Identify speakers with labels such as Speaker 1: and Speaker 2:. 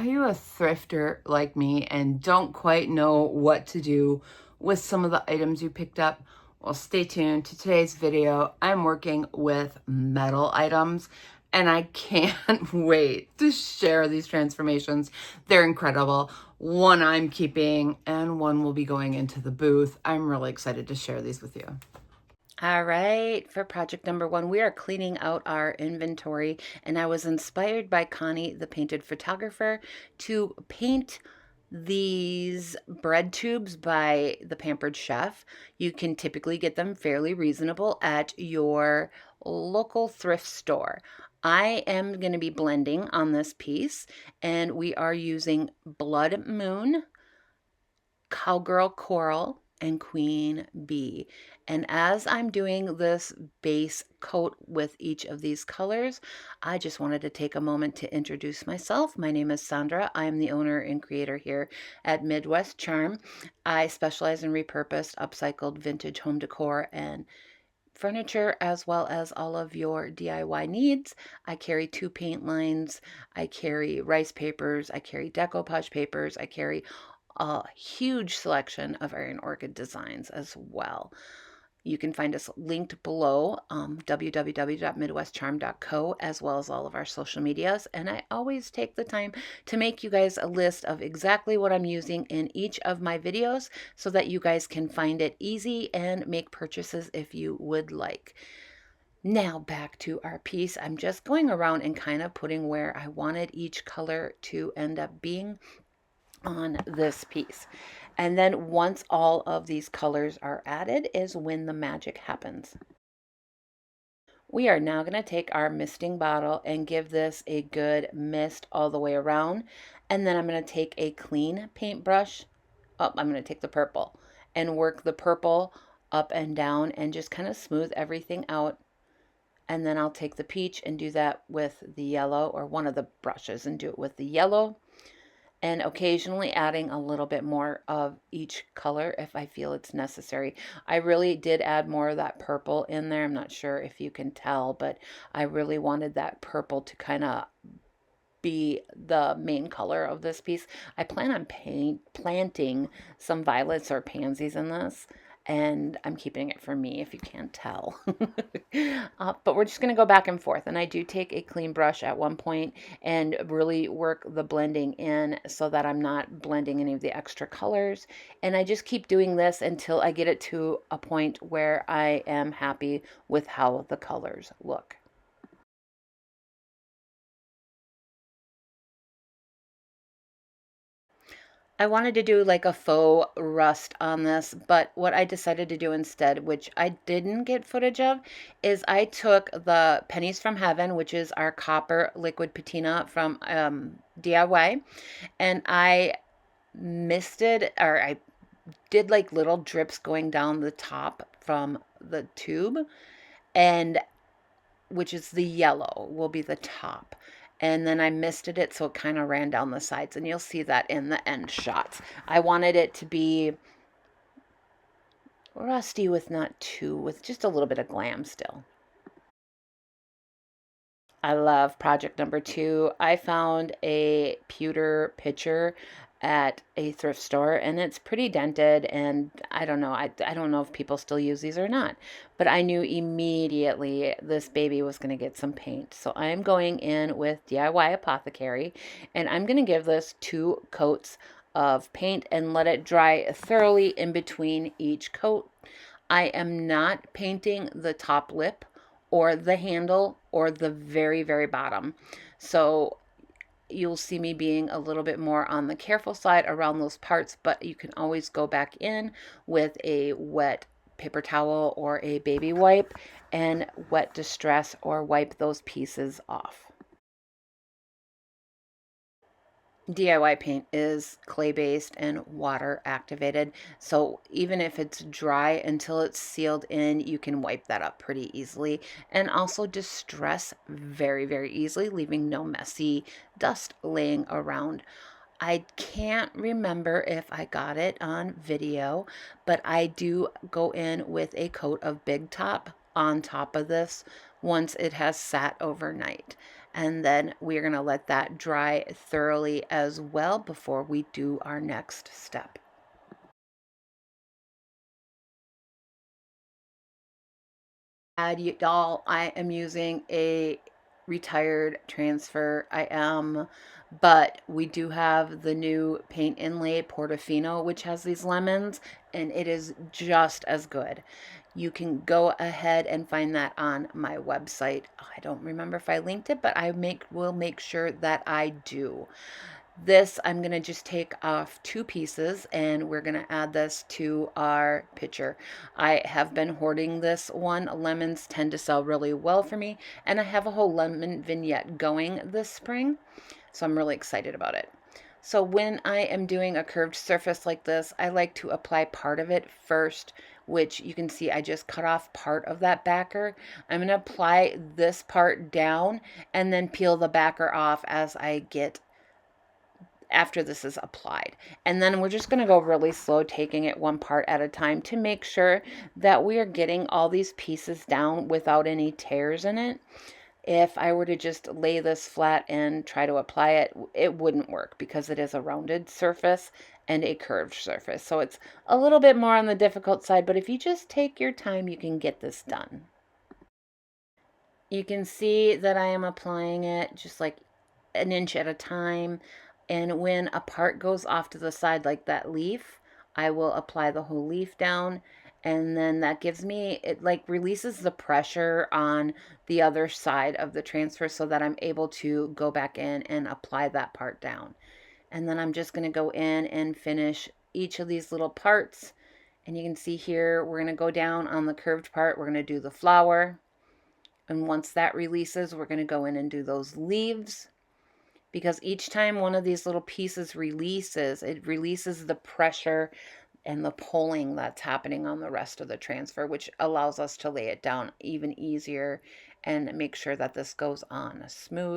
Speaker 1: Are you a thrifter like me and don't quite know what to do with some of the items you picked up? Well, stay tuned to today's video. I'm working with metal items and I can't wait to share these transformations. They're incredible. One I'm keeping and one will be going into the booth. I'm really excited to share these with you. All right, for project number 1, we are cleaning out our inventory, and I was inspired by Connie, the painted photographer, to paint these bread tubes by the Pampered Chef. You can typically get them fairly reasonable at your local thrift store. I am going to be blending on this piece, and we are using Blood Moon, Cowgirl Coral, and Queen Bee. And as I'm doing this base coat with each of these colors, I just wanted to take a moment to introduce myself. My name is Sandra. I am the owner and creator here at Midwest Charm. I specialize in repurposed, upcycled vintage home decor and furniture, as well as all of your DIY needs. I carry 2 paint lines. I carry rice papers. I carry decoupage papers. I carry a huge selection of iron orchid designs as well. You can find us linked below, www.midwestcharm.co, as well as all of our social medias. And I always take the time to make you guys a list of exactly what I'm using in each of my videos so that you guys can find it easy and make purchases if you would like. Now back to our piece. I'm just going around and kind of putting where I wanted each color to end up being on this piece. And then once all of these colors are added is when the magic happens. We are now going to take our misting bottle and give this a good mist all the way around. And then I'm going to take a clean paintbrush. I'm going to take the purple and work the purple up and down and just kind of smooth everything out. And then I'll take the peach and do that with the yellow, or one of the brushes and do it with the yellow. And occasionally adding a little bit more of each color if I feel it's necessary. I really did add more of that purple in there. I'm not sure if you can tell, but I really wanted that purple to kind of be the main color of this piece. I plan on planting some violets or pansies in this, and I'm keeping it for me if you can't tell. But we're just going to go back and forth, and I do take a clean brush at one point and really work the blending in so that I'm not blending any of the extra colors, and I just keep doing this until I get it to a point where I am happy with how the colors look. I wanted to do like a faux rust on this, but what I decided to do instead, which I didn't get footage of, is I took the Pennies from Heaven, which is our copper liquid patina from DIY, and I misted, or I did like little drips going down the top from the tube, and which is the yellow, will be the top. And then I misted it so it kind of ran down the sides, and you'll see that in the end shots. I wanted it to be rusty with just a little bit of glam still. I love project number 2. I found a pewter pitcher at a thrift store, and it's pretty dented, and I don't know. I don't know if people still use these or not, but I knew immediately this baby was going to get some paint. So I'm going in with DIY Apothecary, and I'm going to give this 2 coats of paint and let it dry thoroughly in between each coat. I am not painting the top lip or the handle or the very, very bottom. So you'll see me being a little bit more on the careful side around those parts, but you can always go back in with a wet paper towel or a baby wipe and wet distress or wipe those pieces off. DIY paint is clay-based and water activated, so even if it's dry until it's sealed in, you can wipe that up pretty easily, and also distress very, very easily, leaving no messy dust laying around. I can't remember if I got it on video, but I do go in with a coat of Big Top on top of this once it has sat overnight. And then we're going to let that dry thoroughly as well before we do our next step. Y'all, I am using a retired transfer. I am, but we do have the new paint inlay Portofino, which has these lemons, and it is just as good. You can go ahead and find that on my website. I don't remember if I linked it, but will make sure that I do. This, I'm going to just take off 2 pieces and we're going to add this to our pitcher. I have been hoarding this one. Lemons tend to sell really well for me, and I have a whole lemon vignette going this spring, so I'm really excited about it. So when I am doing a curved surface like this, I like to apply part of it first, which you can see I just cut off part of that backer. I'm going to apply this part down and then peel the backer off as I get after this is applied. And then we're just going to go really slow, taking it one part at a time to make sure that we are getting all these pieces down without any tears in it. If I were to just lay this flat and try to apply it, it wouldn't work because it is a rounded surface and a curved surface. So it's a little bit more on the difficult side, but if you just take your time, you can get this done. You can see that I am applying it just like an inch at a time. And when a part goes off to the side like that leaf, I will apply the whole leaf down. And then that gives me, it like releases the pressure on the other side of the transfer so that I'm able to go back in and apply that part down. And then I'm just going to go in and finish each of these little parts. And you can see here, we're going to go down on the curved part. We're going to do the flower. And once that releases, we're going to go in and do those leaves. Because each time one of these little pieces releases, it releases the pressure and the pulling that's happening on the rest of the transfer, which allows us to lay it down even easier and make sure that this goes on smooth.